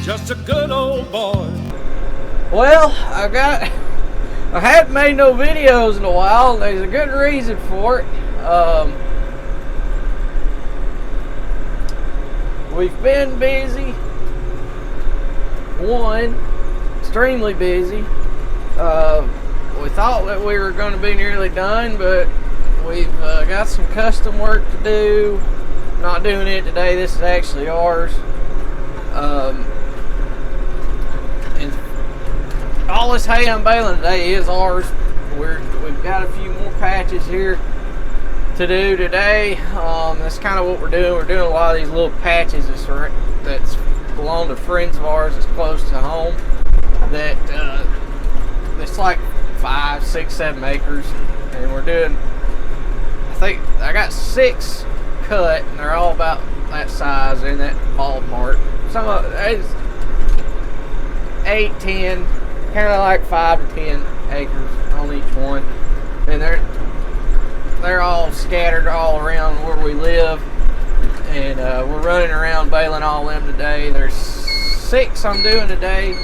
just a good old boy. Well, I hadn't made no videos in a while. There's a good reason for it. We've been busy. One, extremely busy. We thought that we were going to be nearly done, but we've got some custom work to do. Not doing it today. This is actually ours. And all this hay I'm baling today is ours. We've got a few more patches here to do today. That's kind of what we're doing. We're doing a lot of these little patches that's belong to friends of ours that's close to home. That it's like 5, 6, 7 acres, and we're doing. I think I got 6 cut, and they're all about that size in that ballpark. Some of it's 8, 10, kind of like 5 to 10 acres on each one, and they're all scattered all around where we live, and we're running around baling all them today. There's 6 I'm doing today.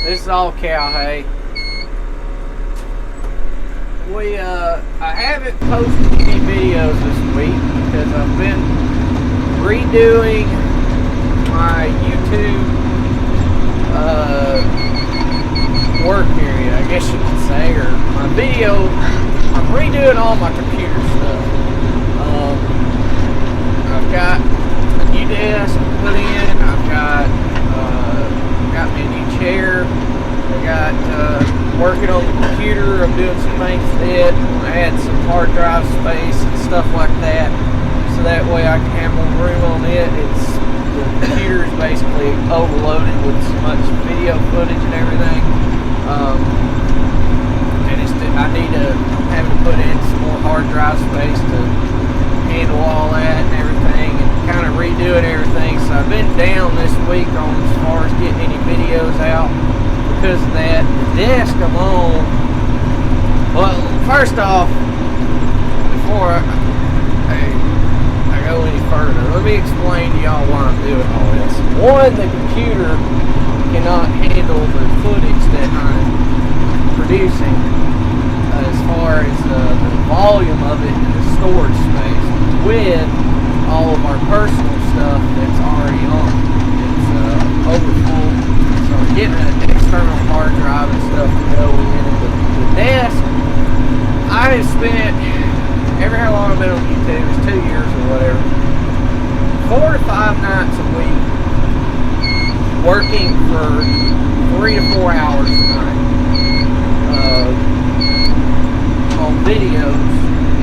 This is all cow hay. I haven't posted any videos this week because I've been redoing my YouTube work area, I guess you could say, or my video. I'm redoing all my computer stuff. I've got a new desk put in. I've got me a new chair. I got working on the computer. I'm doing some things with it. I add some hard drive space and stuff like that, so that way I can have more room on it. The computer is basically overloaded with so much video footage and everything. I'm having to put in some more hard drive space to handle all that and everything, and kind of redoing everything. So I've been down this week on as far as getting any videos out because of that. The desk I'm on. Well, first off, before I go any further, let me explain to y'all why I'm doing all this. One, the computer cannot handle the footage that I'm producing as far as the volume of it and the storage space with all of our personal stuff that's already on. It's overfull, so I'm getting an external hard drive and stuff to go in it. The desk, I have spent, how long I've been on YouTube, it's 2 years or whatever, 4 to 5 nights a week, working for 3 to 4 hours a night on videos.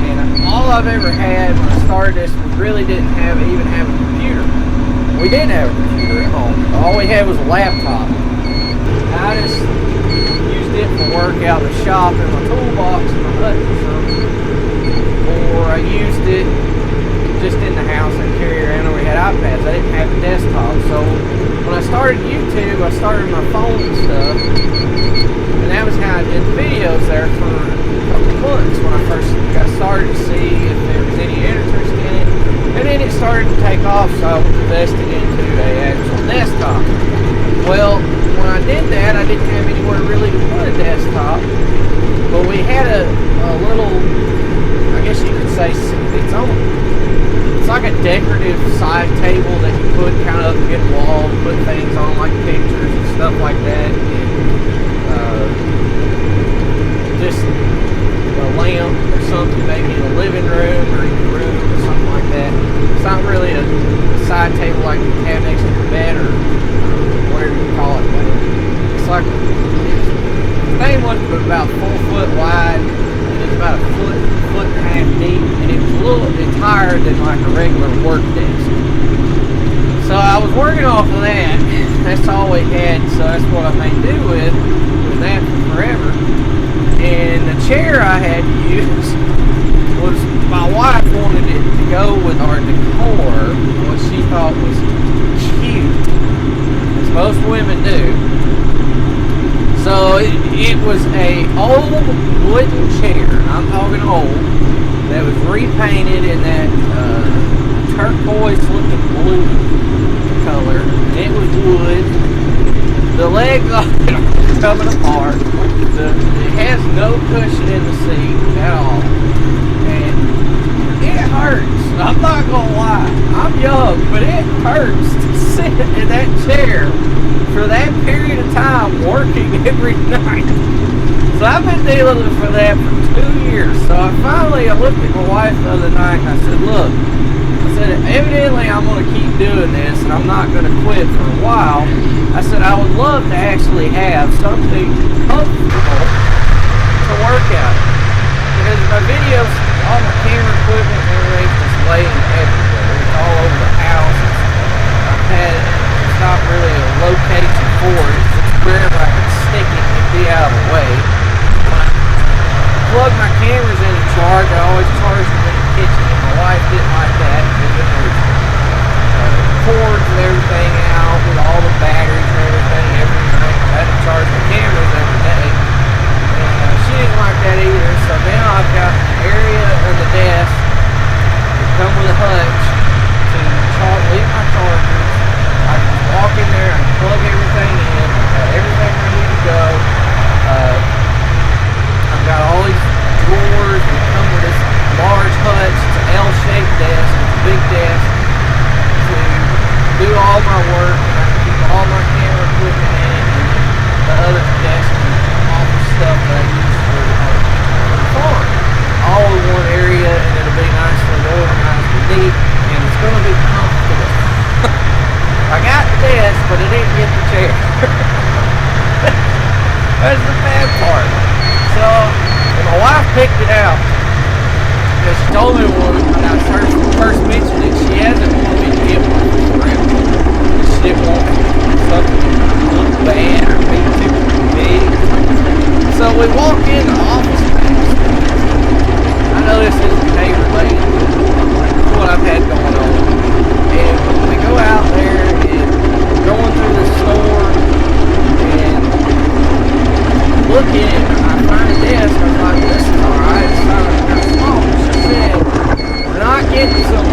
And all I've ever had when I started this, we really didn't even have a computer. We didn't have a computer at home. All we had was a laptop. I just used it for work out in the shop in my toolbox in my hut or something. Or I used it just in the house and carry around, and we had iPads. I didn't have a desktop. So when I started YouTube, I started my phone and stuff, and that was how I did the videos there for a couple months when I first got started to see if there was any interest in it. And then it started to take off, so I invested into an actual desktop. Well, when I did that, I didn't have anywhere really to put a desktop, but we had a little, I guess you could say, it's like a decorative side table that you put kind of up against the wall to put things on, like pictures and stuff like that, and just a lamp or something, maybe in the living room or in your room or something like that. It's not really a side table like you have next to your bed or whatever you call it, but it's like the thing was about 4 foot wide, and it's about a foot and a half deep, and it was a little bit higher than like a regular work desk. So I was working off of that. That's all we had, so that's what I made do with that for forever. And the chair I had to use was, my wife wanted it to go with our decor, what she thought was cute, as most women do. So it was a old wooden chair, I'm talking old, that was repainted in that turquoise looking blue. color. It was wood. The legs are coming apart. It has no cushion in the seat at all. And it hurts. I'm not gonna lie. I'm young, but it hurts to sit in that chair for that period of time working every night. So I've been dealing with that for 2 years. So I looked at my wife the other night and I said, look, evidently I'm going to keep doing this and I'm not going to quit for a while. I said, I would love to actually have something comfortable to work out. Because my videos, all my camera equipment and everything is just laying everywhere. It's all over the house. It's not really a location for it. It's wherever I can stick it and be out of the way. When I plug my cameras into charge, I always charge them in the kitchen. And my wife didn't like that because it was cords and everything out with all the batteries and everything every night. I had to charge my cameras every day. And she didn't like that either. So now I've got an area on the desk that come with a hutch to leave my chargers. I can walk in there, I can plug everything in, I've got everything ready to go. I've got all these drawers that come with this large hutch. It's an L-shaped desk, it's a big desk to do all my work, and I can keep all my camera equipment in it, and the other desk and office stuff that I use for the farm. All in one area, and it'll be nicely organized and neat, and it's going to be comfortable. I got the desk, but I didn't get the chair. That's the bad part. So, and my wife picked it out. Because she told me when I first mentioned it, she hasn't wanted me to get one forever. She didn't want something to look bad or be too big. So we walk in the office space. I know this isn't pay related. It's what I've had going on. And we go out there and going through the store and looking, I find a desk. I was like, this is alright. It's not kind of small. She said, we're not getting some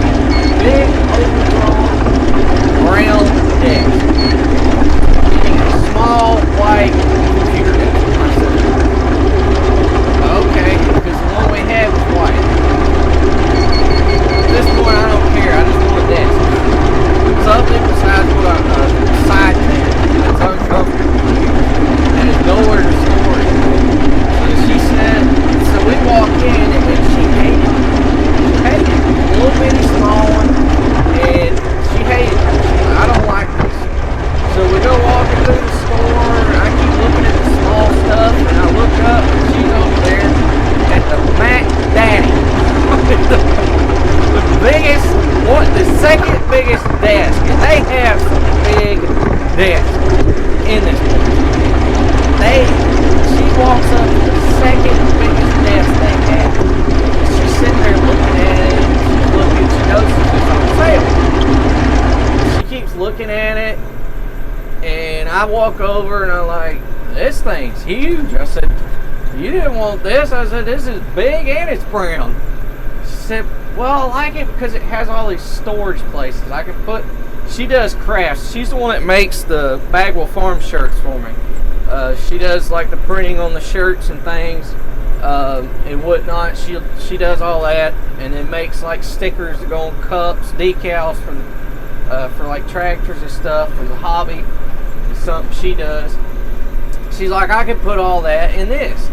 big, overgrown, brown desk. We're getting a small, white computer desk. I said, okay, because the one we have is white. At this point, I don't care. I just want a desk. Something besides what side table that's uncomfortable and there's nowhere to store it. So she said, so we walk in and she hated it. She hated it. A little bitty small one, and she hated it. I don't like this. So we go walking through the store and I keep looking at the small stuff and I look up and she's over there at the Mac Daddy. The second biggest desk, and they have some big desks in this place. She walks up to the second biggest desk they have. She's sitting there looking at it, she knows it's on sale. She keeps looking at it, and I walk over and I'm like, this thing's huge. I said, you didn't want this? I said, this is big and it's brown. She said, well, I like it because it has all these storage places. I can put, she does crafts. She's the one that makes the Bagwell Farm shirts for me. She does like the printing on the shirts and things and whatnot. She does all that, and then makes like stickers that go on cups, decals for like tractors and stuff for the hobby. It's something she does. She's like, I can put all that in this.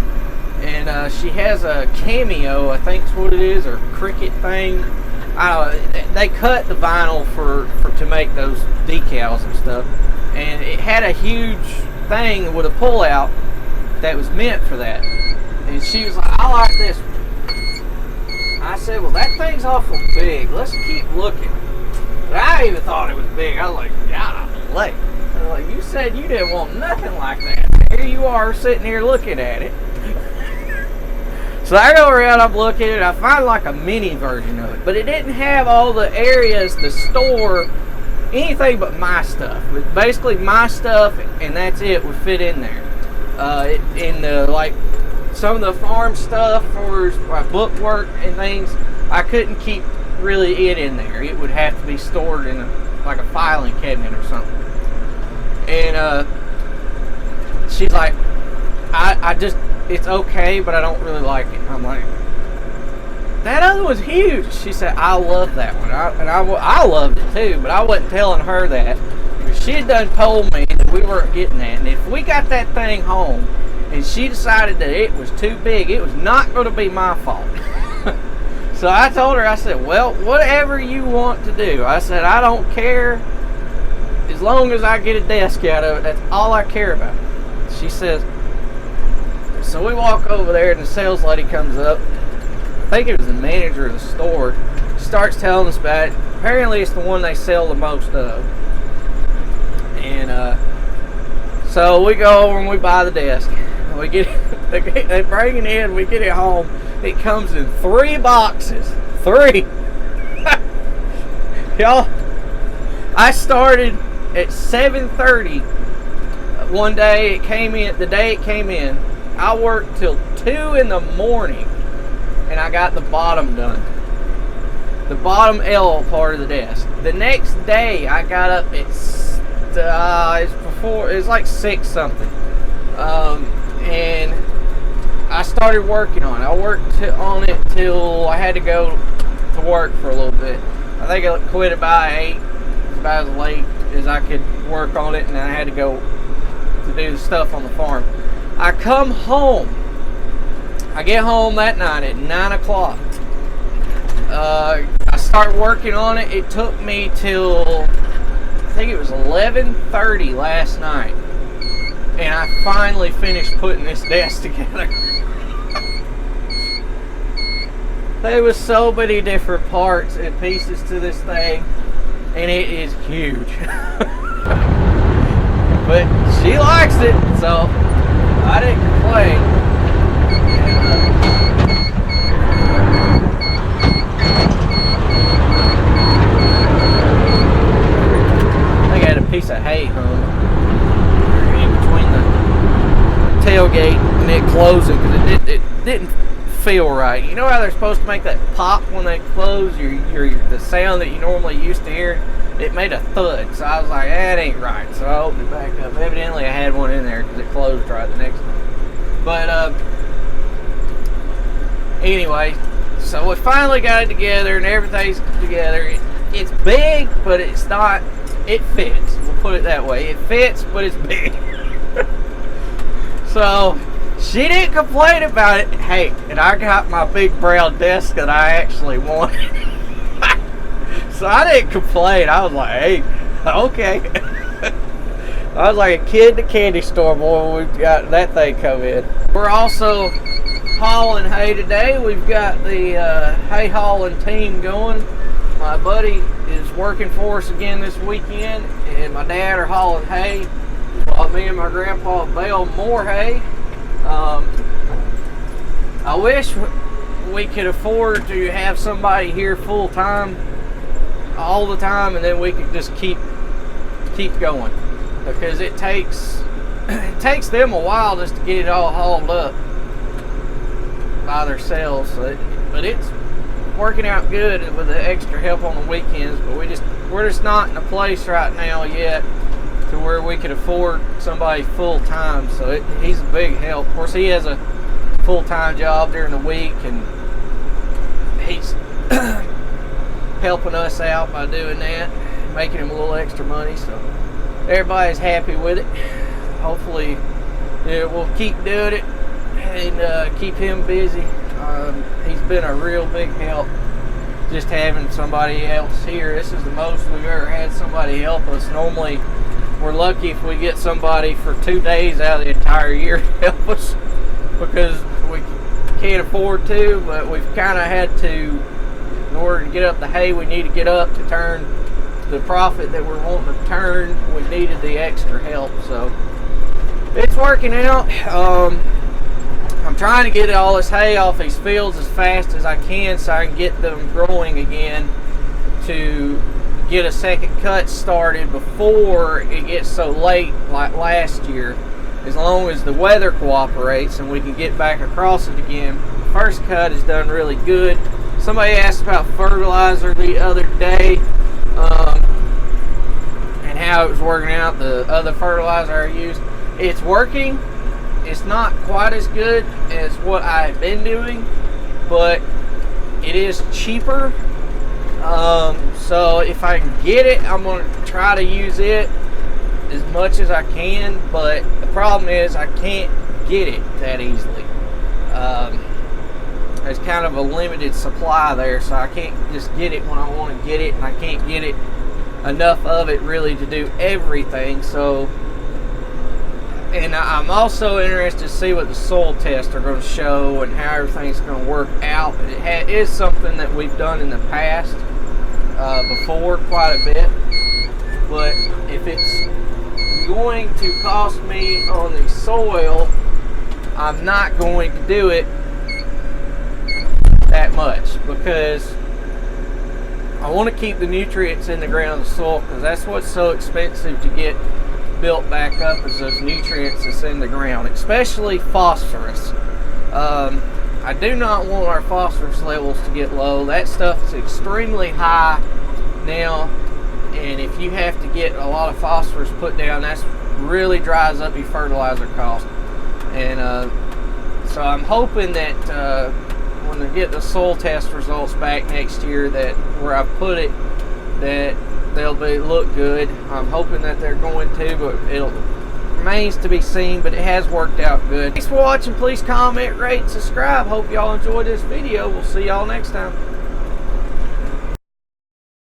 And she has a Cameo, I think is what it is, or Cricut thing. I don't know. They cut the vinyl to make those decals and stuff. And it had a huge thing with a pull-out that was meant for that. And she was like, I like this one. I said, well, that thing's awful big. Let's keep looking. But I even thought it was big. I was like, golly. I was like, you said you didn't want nothing like that. Here you are sitting here looking at it. So I go around, I'm looking at it, I find like a mini version of it. But it didn't have all the areas to store anything but my stuff. It was basically my stuff, and that's it, would fit in there. In the, like, some of the farm stuff for bookwork and things, I couldn't keep really it in there. It would have to be stored in like a filing cabinet or something. And she's like, I just, it's okay, but I don't really like it. I'm like, that other one's huge. She said, I love that one. I loved it too, but I wasn't telling her that. She had done told me that we weren't getting that. And if we got that thing home and she decided that it was too big, it was not going to be my fault. So I told her, I said, well, whatever you want to do. I said, I don't care. As long as I get a desk out of it, that's all I care about. She says, so we walk over there and the sales lady comes up. I think it was the manager of the store. Starts telling us about it. Apparently it's the one they sell the most of. And so we go over and we buy the desk. We get they bring it in. We get it home. It comes in 3 boxes. 3. Y'all, I started at 7:30 one day. It came in the day it came in. I worked till 2 in the morning, and I got the bottom done. The bottom L part of the desk. The next day, I got up at it's like 6 something, and I started working on it. I worked on it till I had to go to work for a little bit. I think I quit about 8. It's about as late as I could work on it, and then I had to go to do the stuff on the farm. I come home. I get home that night at 9 o'clock. I start working on it. It took me till, I think it was 11:30 last night, and I finally finished putting this desk together. There was so many different parts and pieces to this thing, and it is huge. But she likes it, so I didn't complain. I got a piece of hay hung in between the tailgate and it closing because it didn't feel right. You know how they're supposed to make that pop when they close? The sound that you normally used to hear? It made a thud, so I was like, that ain't right. So I opened it back up. Evidently I had one in there because it closed right the next time. But anyway, so we finally got it together and everything's together. It's big, but it's not, it fits. We'll put it that way. It fits, but it's big. So she didn't complain about it. Hey, and I got my big brown desk that I actually wanted. So I didn't complain. I was like, hey, okay. I was like a kid in the candy store, boy, when we got that thing come in. We're also hauling hay today. We've got the hay hauling team going. My buddy is working for us again this weekend, and my dad are hauling hay while me and my grandpa bale more hay. I wish we could afford to have somebody here full time all the time, and then we could just keep going, because it takes them a while just to get it all hauled up by themselves. But it's working out good with the extra help on the weekends. But we're just not in a place right now yet to where we could afford somebody full time. So he's a big help. Of course, he has a full-time job during the week, and he's helping us out by doing that, making him a little extra money, so everybody's happy with it. Hopefully we'll keep doing it and keep him busy. He's been a real big help, just having somebody else here. This is the most we've ever had somebody help us. Normally we're lucky if we get somebody for 2 days out of the entire year to help us, because we can't afford to, but we've kind of had to. In order to get up the hay we need to get up to turn the profit that we're wanting to turn, we needed the extra help. So it's working out. I'm trying to get all this hay off these fields as fast as I can so I can get them growing again, to get a second cut started before it gets so late like last year, as long as the weather cooperates and we can get back across it again. The first cut is done really good. Somebody asked about fertilizer the other day. how it was working out, the other fertilizer I used. It's working. It's not quite as good as what I've been doing, but it is cheaper. So if I can get it, I'm going to try to use it as much as I can, but the problem is I can't get it that easily. There's kind of a limited supply there, so I can't just get it when I want to get it, and I can't get it enough of it really to do everything. So, and I'm also interested to see what the soil tests are going to show and how everything's going to work out. It is something that we've done in the past before quite a bit, but if it's going to cost me on the soil, I'm not going to do it that much, because I want to keep the nutrients in the ground, the soil, because that's what's so expensive to get built back up, is those nutrients that's in the ground, especially phosphorus. I do not want our phosphorus levels to get low. That stuff is extremely high now, and if you have to get a lot of phosphorus put down, that's really dries up your fertilizer cost. And so I'm hoping that when I get the soil test results back next year, that where I put it, that they'll look good. I'm hoping that they're going to, but it remains to be seen, but it has worked out good. Thanks for watching. Please comment, rate, subscribe. Hope y'all enjoyed this video. We'll see y'all next time.